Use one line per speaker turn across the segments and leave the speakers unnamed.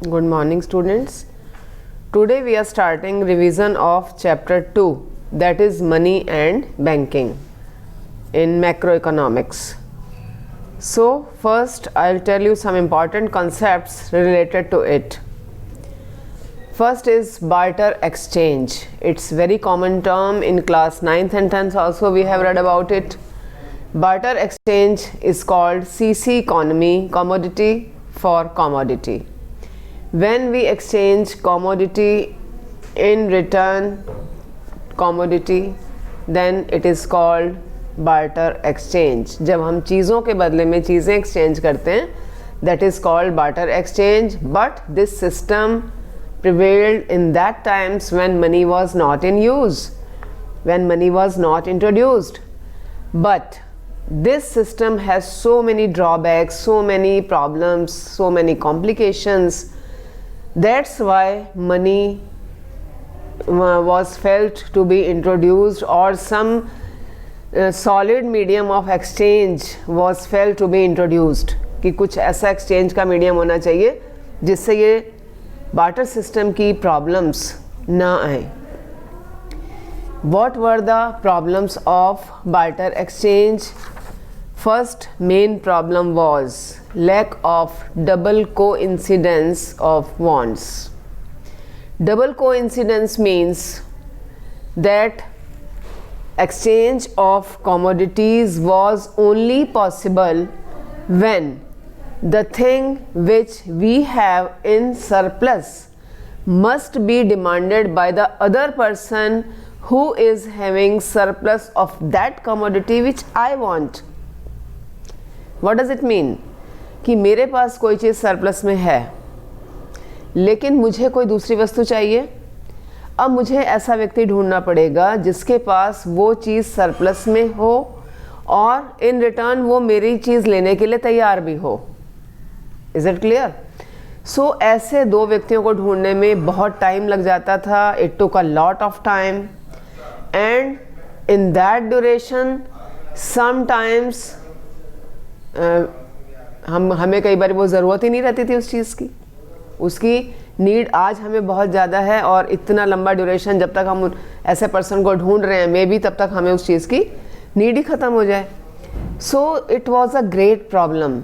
Good morning, students. Today we are starting revision of chapter 2, that is money and banking in macroeconomics. So first I'll tell you some important concepts related to it. First is barter exchange. It's very common term in class 9th and 10th also we have read about it. Barter exchange is called CC economy, commodity for commodity. When we exchange commodity in return commodity, then it is called barter exchange. जब हम चीज़ों के बदले में चीज़ें exchange करते हैं, that is called barter exchange. But this system prevailed in that times when money was not in use, when money was not introduced. But this system has so many drawbacks, so many problems, so many complications. That's why money was felt to be introduced, or some solid medium of exchange was felt to be introduced, कि कुछ ऐसा exchange का medium होना चाहिए जिससे ये barter system की problems ना आए. What were the problems of barter exchange? First main problem was lack of double coincidence of wants. Double coincidence means that exchange of commodities was only possible when the thing which we have in surplus must be demanded by the other person who is having surplus of that commodity which I want. What does it mean? कि मेरे पास कोई चीज़ surplus में है लेकिन मुझे कोई दूसरी वस्तु चाहिए. अब मुझे ऐसा व्यक्ति ढूंढना पड़ेगा जिसके पास वो चीज़ सरप्लस में हो और इन रिटर्न वो मेरी चीज़ लेने के लिए तैयार भी हो. Is it clear? सो ऐसे दो व्यक्तियों को ढूंढने में बहुत टाइम लग जाता था. It took a lot of time and in that duration sometimes हमें कई बार वो ज़रूरत ही नहीं रहती थी उस चीज़ की. उसकी नीड आज हमें बहुत ज़्यादा है और इतना लंबा ड्यूरेशन जब तक हम ऐसे पर्सन को ढूंढ रहे हैं मे बी तब तक हमें उस चीज़ की नीड ही ख़त्म हो जाए. So it was a great problem,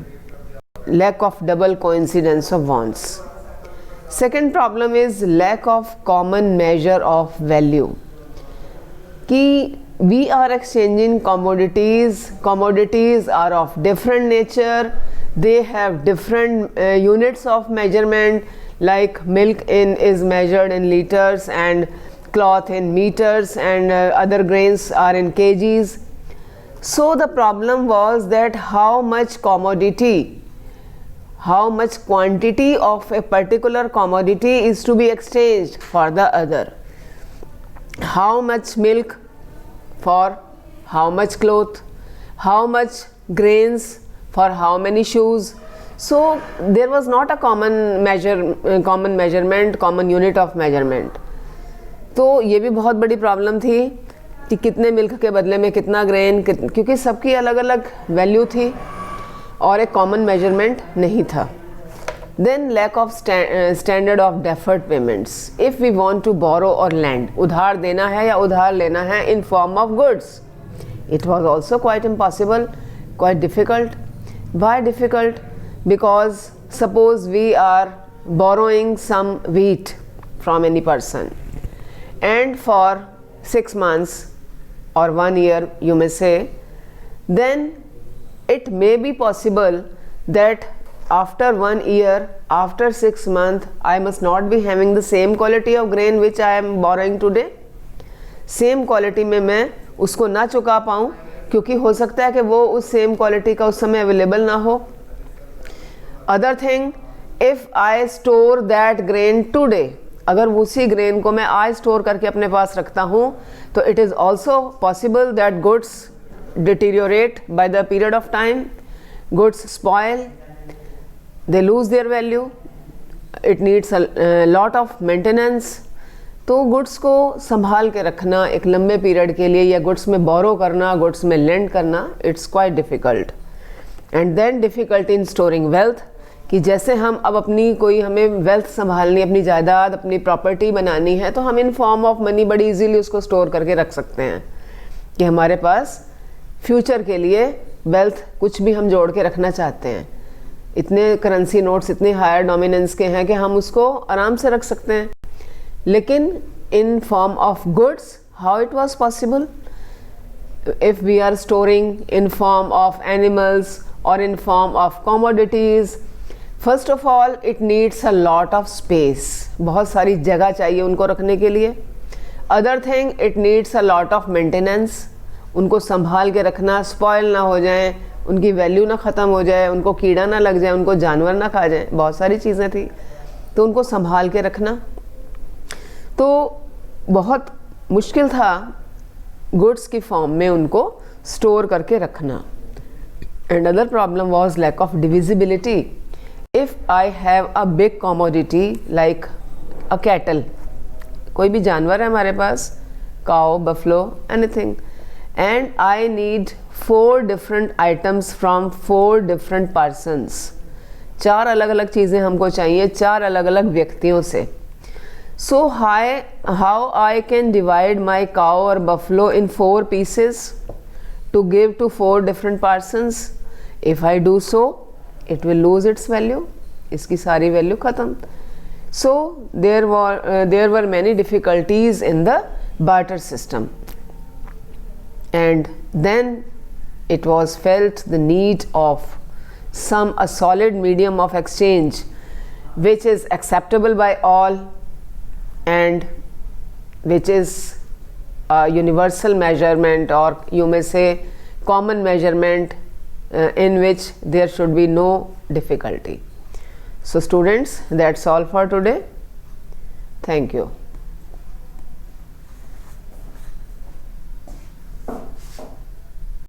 lack of double coincidence of wants. Second problem is lack of common measure of value. कि we are exchanging commodities are of different nature, they have different units of measurement, like milk is measured in liters and cloth in meters and other grains are in kgs. So the problem was that how much quantity of a particular commodity is to be exchanged for the other. How much milk for how much cloth, how much grains for how many shoes. So there was not a common measurement, common unit of measurement. तो ये भी बहुत बड़ी problem थी कि कितने milk के बदले में कितना ग्रेन, क्योंकि सबकी अलग अलग वैल्यू थी और एक कॉमन मेजरमेंट नहीं था. Then lack of standard of deferred payments. If we want to borrow or lend, उधार देना है या उधार लेना है in form of goods, it was also quite impossible, quite difficult. Why difficult? Because suppose we are borrowing some wheat from any person and for 6 months or 1 year you may say, then it may be possible that after 1 year, after 6 months, I must not be having the same quality of grain which I am borrowing today. Same quality में मैं उसको ना चुका पाऊँ क्योंकि हो सकता है कि वो उस सेम क्वालिटी का उस समय अवेलेबल ना हो. Other thing, if I store that grain today, अगर उसी ग्रेन को मैं आज स्टोर करके अपने पास रखता हूँ तो it is also possible that goods deteriorate by the period of time, goods spoil, they lose their value, it needs a lot of maintenance. तो गुड्स को संभाल के रखना एक लंबे पीरियड के लिए या गुड्स में बोरो करना, गुड्स में लेंड करना, it's quite difficult. And then difficulty in storing wealth, कि जैसे हम अब अपनी कोई हमें वेल्थ संभालनी, अपनी जायदाद, अपनी प्रॉपर्टी बनानी है, तो हम इन फॉर्म ऑफ मनी बड़ी इजीली उसको स्टोर करके रख सकते हैं कि हमारे पास फ्यूचर के लिए वेल्थ कुछ भी हम जोड़ के रखना चाहते हैं। इतने करेंसी नोट्स इतने हायर डोमिनेंस के हैं कि हम उसको आराम से रख सकते हैं। लेकिन in form of goods how it was possible? if we are storing in form of animals or in form of commodities, first of all it needs a lot of space, बहुत सारी जगह चाहिए उनको रखने के लिए। other thing it needs a lot of maintenance, उनको संभाल के रखना, स्पॉयल ना हो जाएं, उनकी वैल्यू ना ख़त्म हो जाए, उनको कीड़ा ना लग जाए, उनको जानवर ना खा जाए, बहुत सारी चीज़ें थी, तो उनको संभाल के रखना तो बहुत मुश्किल था गुड्स की फॉर्म में उनको स्टोर करके रखना। And other problem was lack of divisibility. If I have a big commodity like a cattle, कोई भी जानवर है हमारे पास, cow, buffalo, anything, and I need 4 different items from 4 different persons, 4 अलग अलग चीज़ें हमको चाहिए 4 अलग अलग व्यक्तियों से। So how I can divide my cow or buffalo in 4 pieces to give to 4 different persons? If I do so, it will lose its value. इसकी सारी वैल्यू ख़त्म। So there were many difficulties in the barter system, and then it was felt the need of a solid medium of exchange which is acceptable by all and which is a universal measurement, or you may say common measurement, in which there should be no difficulty. So students, that's all for today. Thank you.